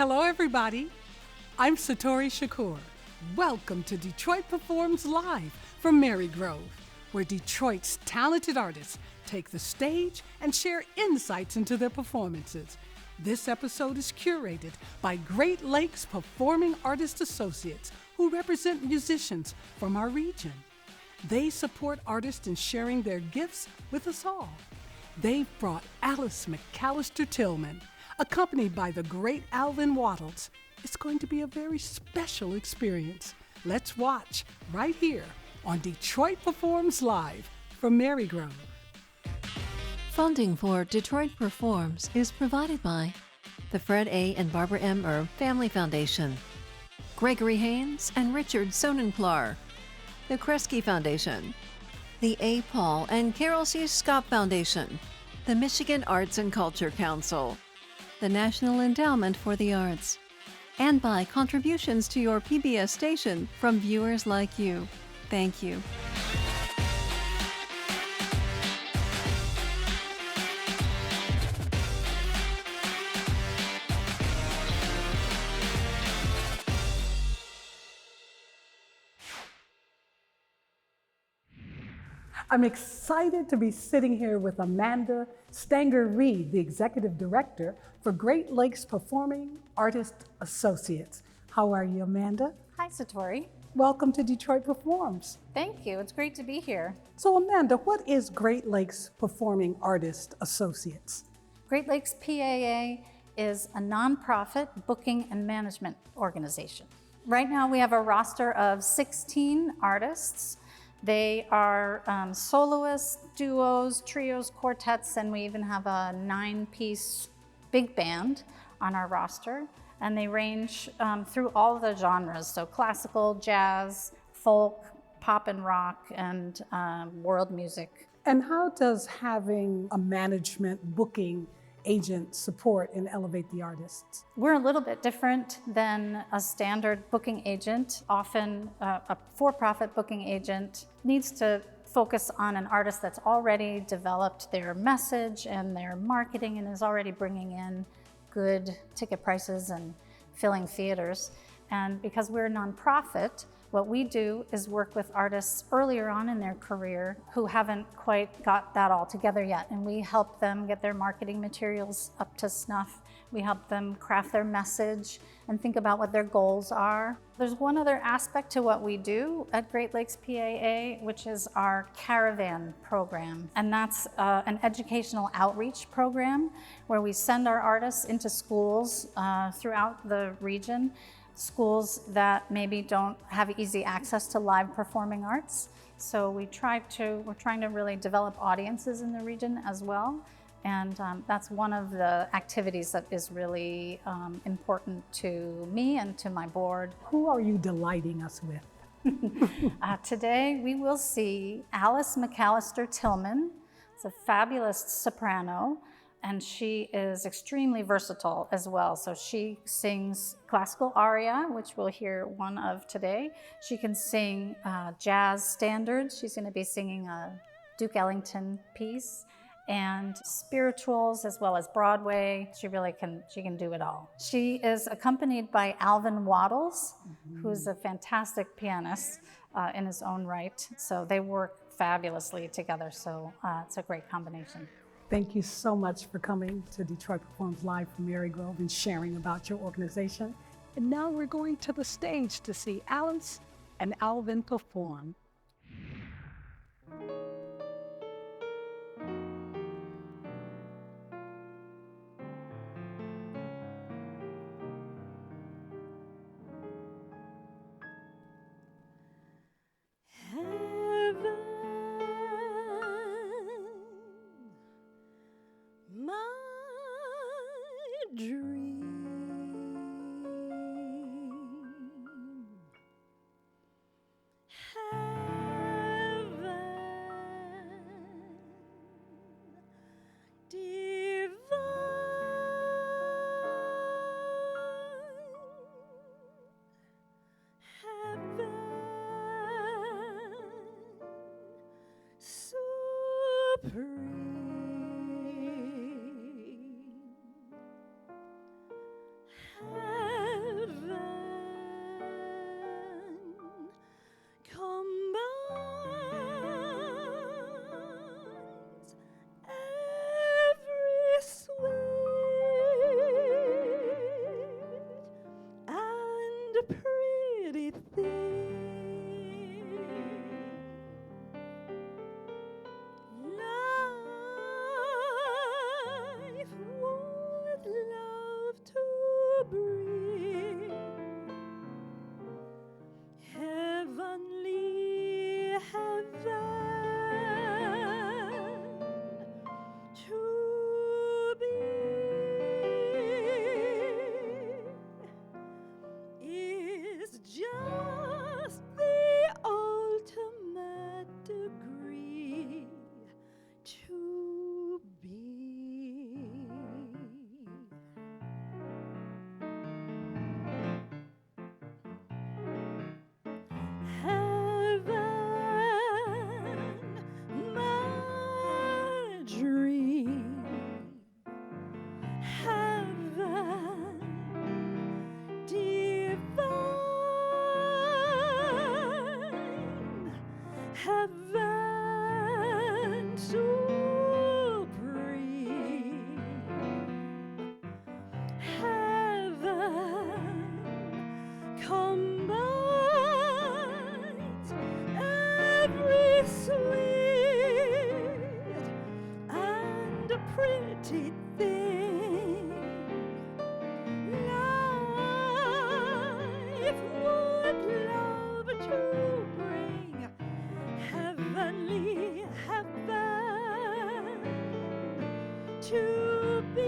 Hello, everybody. I'm Satori Shakur. Welcome to Detroit Performs Live from Marygrove, where Detroit's talented artists take the stage and share insights into their performances. This episode is curated by Great Lakes Performing Artist Associates, who represent musicians from our region. They support artists in sharing their gifts with us all. They've brought Alice McAllister Tillman, accompanied by the great Alvin Waddles. It's going to be a very special experience. Let's watch right here on Detroit Performs Live from Marygrove. Funding for Detroit Performs is provided by the Fred A. and Barbara M. Erb Family Foundation, Gregory Haynes and Richard Sonenklar, the Kresge Foundation, the A. Paul and Carol C. Scott Foundation, the Michigan Arts and Culture Council, the National Endowment for the Arts, and by contributions to your PBS station from viewers like you. Thank you. I'm excited to be sitting here with Amanda Stanger-Reed, the Executive Director for Great Lakes Performing Artist Associates. How are you, Amanda? Hi, Satori. Welcome to Detroit Performs. Thank you. It's great to be here. So, Amanda, what is Great Lakes Performing Artist Associates? Great Lakes PAA is a nonprofit booking and management organization. Right now, we have a roster of 16 artists. They are soloists, duos, trios, quartets, and we even have a 9-piece big band on our roster. And they range through all the genres, so classical, jazz, folk, pop and rock, and world music. And how does having a management booking agent support and elevate the artists? We're a little bit different than a standard booking agent. Often a for-profit booking agent needs to focus on an artist that's already developed their message and their marketing and is already bringing in good ticket prices and filling theaters. And because we're a nonprofit, what we do is work with artists earlier on in their career who haven't quite got that all together yet. And we help them get their marketing materials up to snuff. We help them craft their message and think about what their goals are. There's one other aspect to what we do at Great Lakes PAA, which is our Caravan program. And that's an educational outreach program where we send our artists into schools throughout the region, schools that maybe don't have easy access to live performing arts. So we're trying to really develop audiences in the region as well. And that's one of the activities that is really important to me and to my board. Who are you delighting us with? Today we will see Alice McAllister Tillman. It's a fabulous soprano, and she is extremely versatile as well. So she sings classical aria, which we'll hear one of today. She can sing jazz standards. She's going to be singing a Duke Ellington piece, and spirituals as well as Broadway. She can do it all. She is accompanied by Alvin Waddles, who's a fantastic pianist in his own right. So they work fabulously together. So it's a great combination. Thank you so much for coming to Detroit Performs Live from Marygrove and sharing about your organization. And now we're going to the stage to see Alice and Alvin perform. Dream mighty thing. Life would love to bring heavenly heaven to be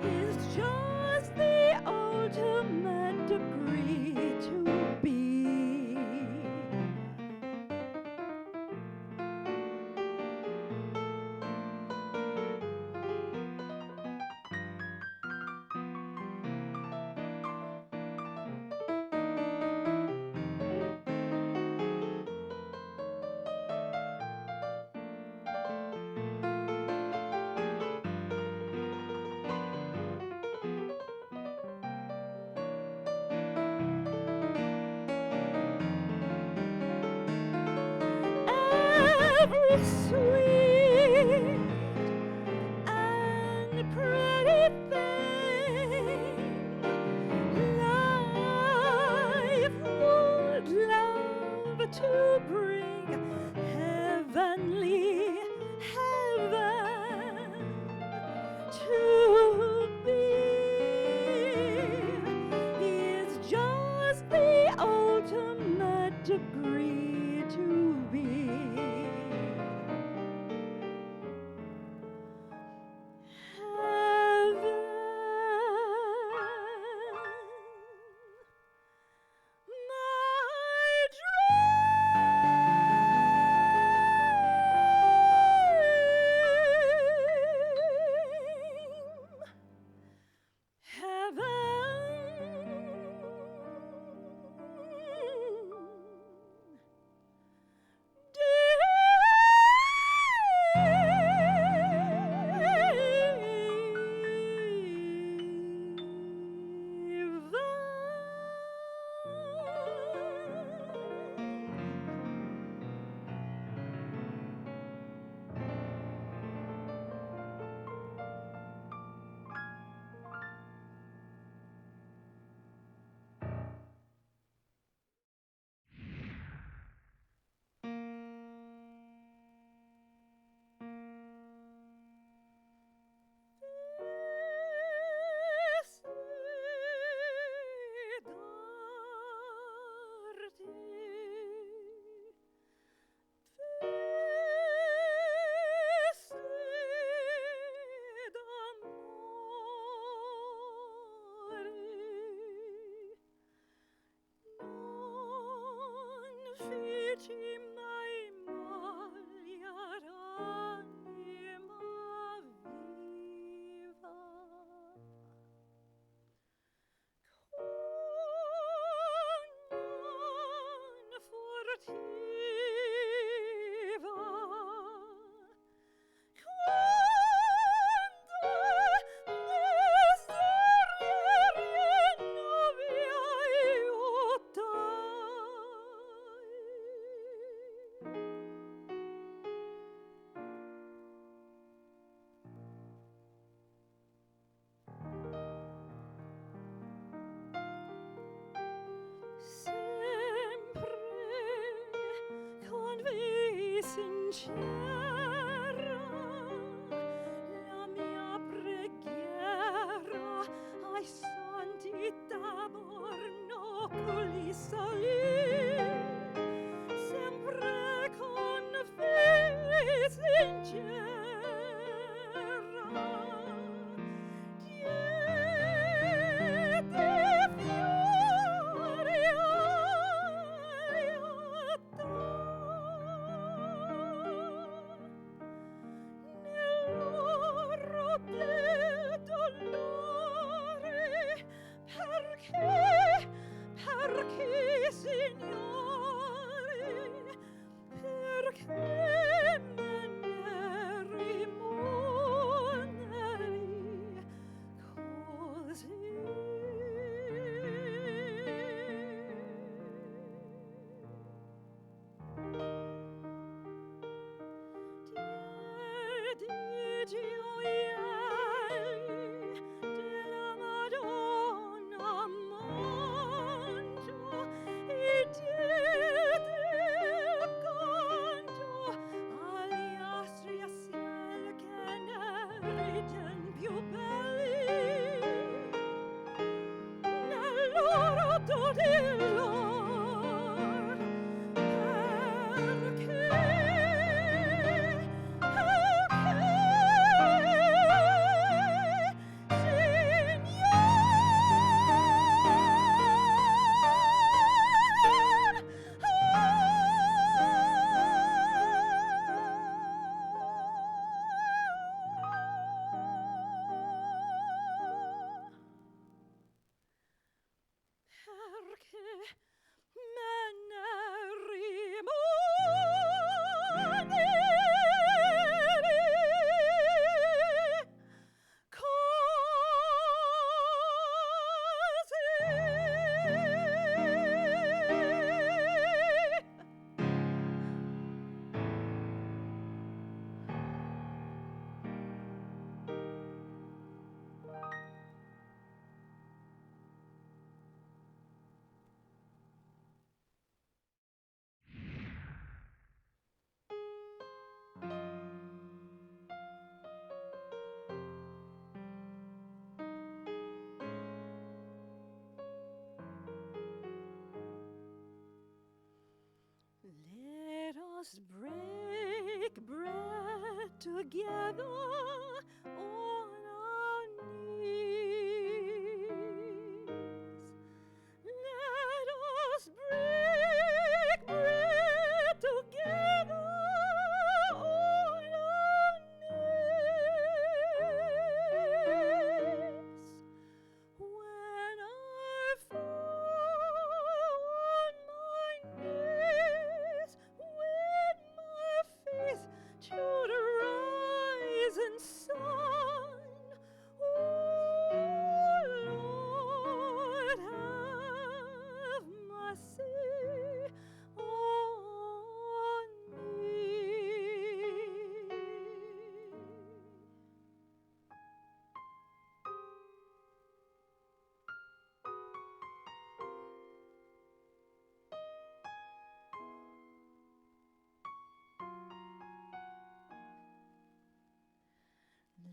is just the ultimate degree to be. Every sweet and pretty thing life would love to bring heavenly heaven to be is just the ultimate degree to be. Sincera la mia preghiera ai santi tabernacolli salì, sempre con fede sincera. Diede fiori nell'oro del dolore, perché sincera together on our knees. Let us break bread together on our knees. When I fall on my knees with my face to the rising sun, oh Lord, have mercy on me.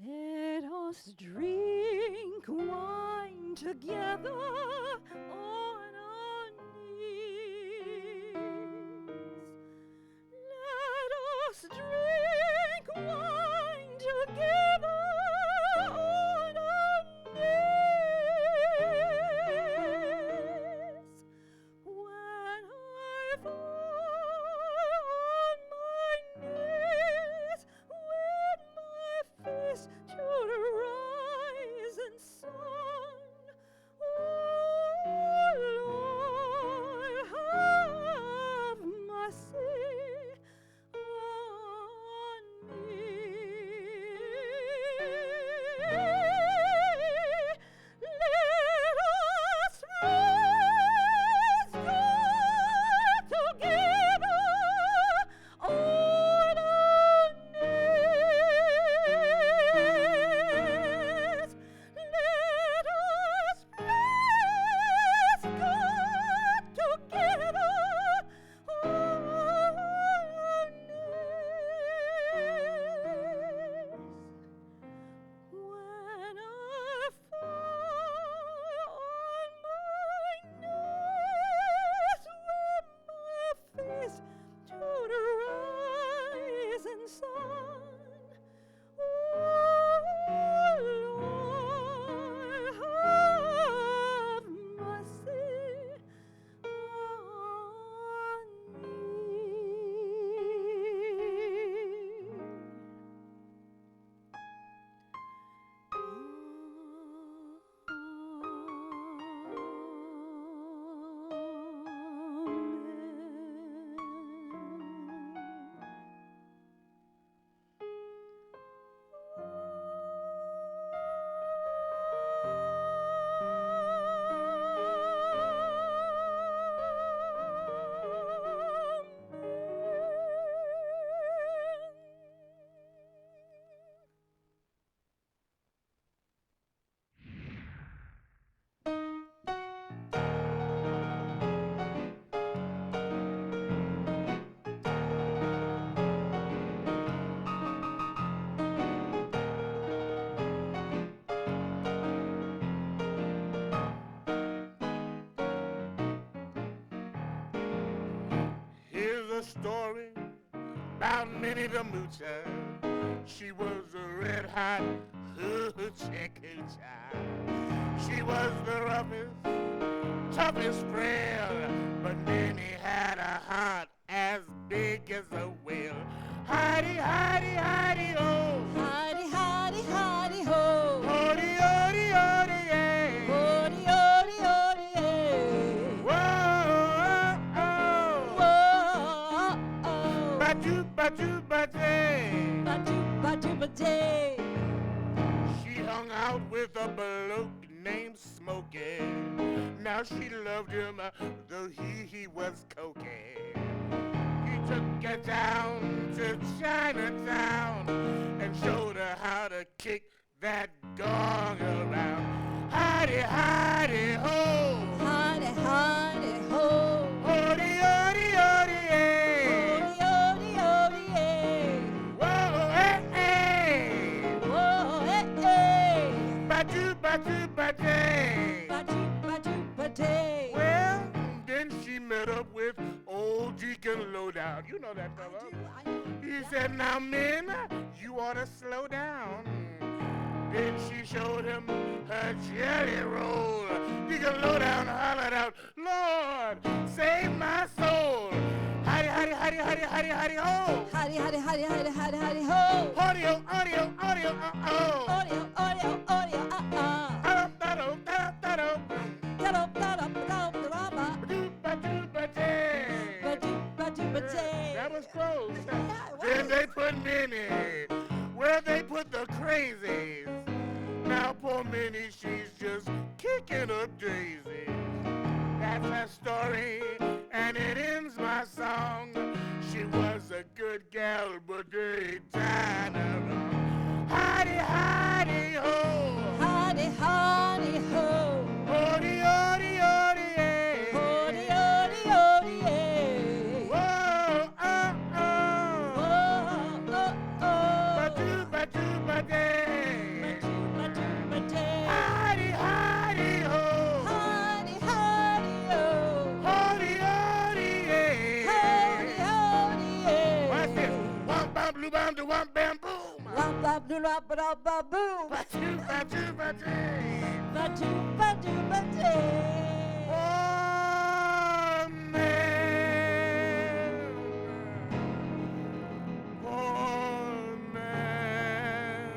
Let us drink wine together on our knees. Let us drink wine together on our knees. When I fall on my knees with my face to the rising sun, oh Lord, have mercy on me. Let us praise God together on our knees. Let us praise God together on our knees. When I fall on my knees with my face to the rising sun, oh Lord, have mercy on Here's a story about Minnie the Moocher. She was a red-hot hoochie coocher. She was the roughest, toughest frail, but Minnie had a heart as big as a whale. Heidi, Heidi, Heidi, oh. Heidi, Heidi, Heidi, ho. Hody, hody, hody, yeah. Odi, odi, odi, eh. Whoa, Whoa, oh. Batu, batu, bate. Batu, batu, bate. She hung out with a bloke named Smokey. Now she loved him, though he was cokey. He took her down to Chinatown and showed her how to kick that gong around. Heidi, Heidi, ho! Heidi, Heidi, ho. Hody, hody, hody, hey! Odi, odi, odi, eh. Whoa, hey, hey! Whoa, eh, eh. Batu, batu, bate! Batu, batu, bate. Well, Then she met up with old Deacon Lowdown. You know that fella. He said, now men, you ought to slow down. Then she showed him her jelly roll. Deacon Lowdown hollered out, Lord, save my soul. Howdy, howdy, howdy, howdy, howdy, howdy, ho. Howdy, howdy, howdy, howdy, howdy, howdy, ho. Audio, audio, audio, uh-oh. Audio, audio, audio, Da-dum, da-dum, da-dum. Da-dum, da-dum, da-dum, da-dum, Ba-doo-ba-doo-ba-day. ba-doo-ba-doo-ba-day. That was close. it Then was. they put Minnie where they put the crazies. Now poor Minnie, she's just kicking up daisies. That's her story, and it ends my song. She was a good gal, but they tied her wrong. Hidey, hidey, ho. Howdy, howdy, ho. Odie, odie, odie, eh. Odie, odie, odie, eh. Whoa, oh, Oh, oh. oh, oh. Ba-doo, ba-doo, ba-day. Ba-doo-ba-doo-ba-day. Hidey, hidey, ho. Howdy, howdy, ho. Odie, odie, eh. Howdy, howdy, eh. Watch this. Wham, bam, blue, bam, do, wham, bam, boom. Wop, bop, doo, wop, ba-dop, bop, boom. Ba-doo, ba-doo, ba-day. Ba-doo-ba-doo-ba-day. Oh, man. Oh, man.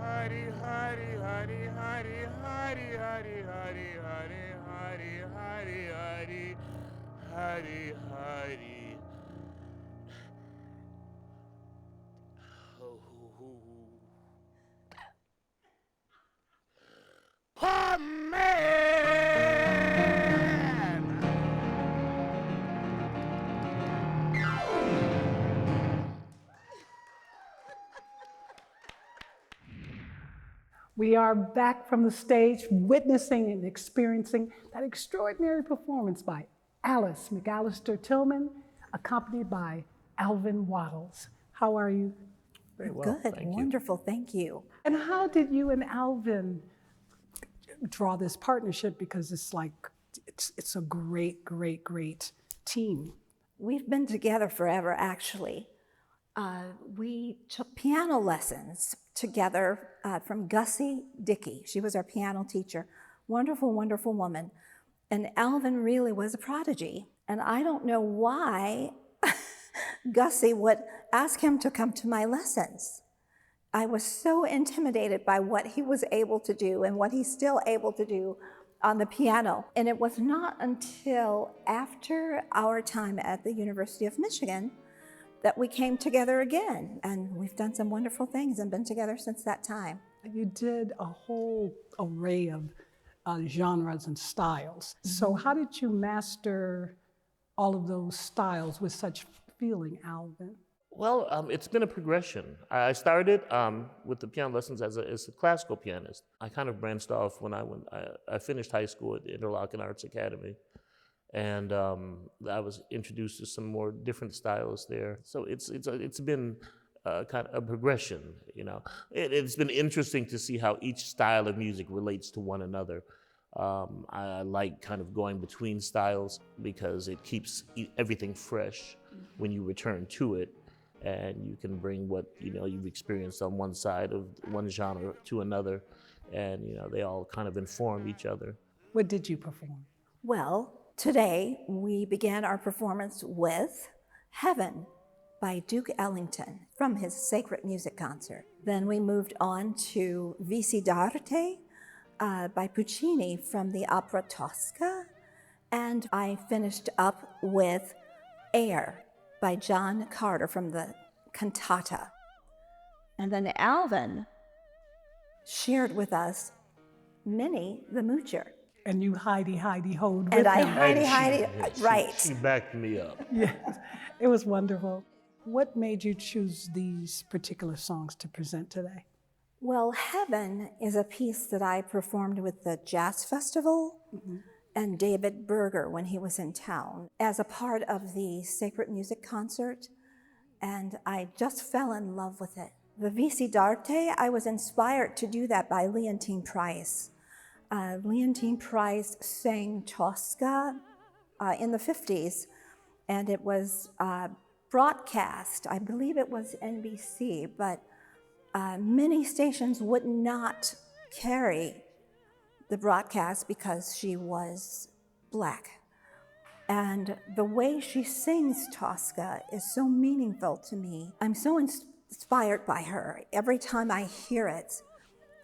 Hidey, hidey, hidey, hidey, hidey, hidey, hidey, hidey, hidey, hidey, hidey, hidey. Poor man! We are back from the stage, witnessing and experiencing that extraordinary performance by Alice McAllister Tillman, accompanied by Alvin Waddles. How are you? Very well, Good, thank you. wonderful, thank you. And how did you and Alvin draw this partnership? Because it's like, it's a great, great, great team. We've been together forever, actually. We took piano lessons together from Gussie Dickey. She was our piano teacher. Wonderful, wonderful woman. And Alvin really was a prodigy. And I don't know why Gussie would ask him to come to my lessons. I was so intimidated by what he was able to do and what he's still able to do on the piano. And it was not until after our time at the University of Michigan that we came together again. And we've done some wonderful things and been together since that time. You did a whole array of genres and styles. So how did you master all of those styles with such feeling, Alvin? Well, it's been a progression. I started with the piano lessons as a classical pianist. I kind of branched off when I finished high school at the Interlochen Arts Academy. And I was introduced to some more different styles there. So it's been kind of a progression, you know. It's been interesting to see how each style of music relates to one another. I like kind of going between styles because it keeps everything fresh when you return to it, and you can bring what you've experienced on one side of one genre to another, and they all kind of inform each other. What did you perform? Well, today we began our performance with Heaven by Duke Ellington from his Sacred Music Concert. Then we moved on to Visidarte by Puccini from the opera Tosca. And I finished up with Air by John Carter from the cantata. And then Alvin shared with us Minnie the Moocher. And you hidey-hoed with And I him. hidey, right. She backed me up. Yes, it was wonderful. What made you choose these particular songs to present today? Well, Heaven is a piece that I performed with the Jazz Festival and David Berger when he was in town as a part of the Sacred Music Concert, and I just fell in love with it. The Visidarte, I was inspired to do that by Leontine Price. Leontine Price sang Tosca in the 50s, and it was broadcast. I believe it was NBC, but many stations would not carry the broadcast because she was Black. And the way she sings Tosca is so meaningful to me. I'm so inspired by her every time I hear it,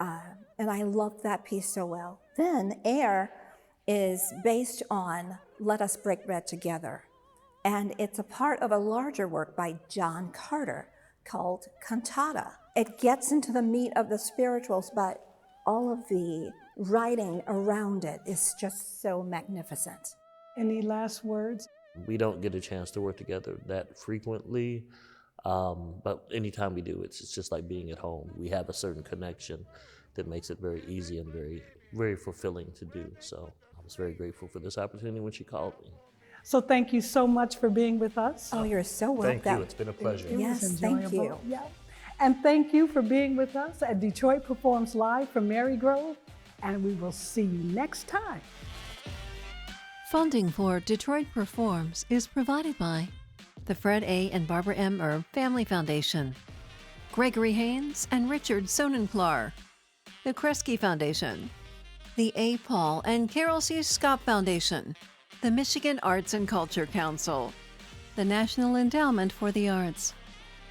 and I love that piece so well. Then Air is based on Let Us Break Bread Together, and it's a part of a larger work by John Carter called Cantata. It gets into the meat of the spirituals, but all of the writing around it is just so magnificent. Any last words? We don't get a chance to work together that frequently, but anytime we do, it's just like being at home. We have a certain connection that makes it very easy and very, very fulfilling to do. So I was very grateful for this opportunity when she called me. So thank you so much for being with us. Oh, you're so welcome. Thank you. It's been a pleasure. It was Yes, thank enjoyable. you. Yeah. And thank you for being with us at Detroit Performs Live from Marygrove, and we will see you next time. Funding for Detroit Performs is provided by the Fred A. and Barbara M. Erb Family Foundation, Gregory Haynes and Richard Sonenklar, the Kresge Foundation, the A. Paul and Carol C. Scott Foundation, the Michigan Arts and Culture Council, the National Endowment for the Arts,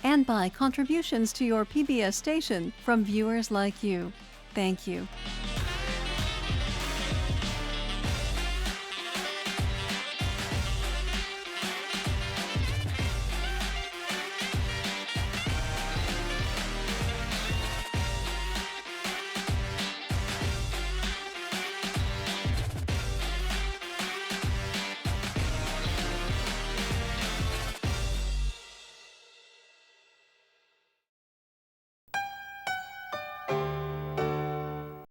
and by contributions to your PBS station from viewers like you. Thank you.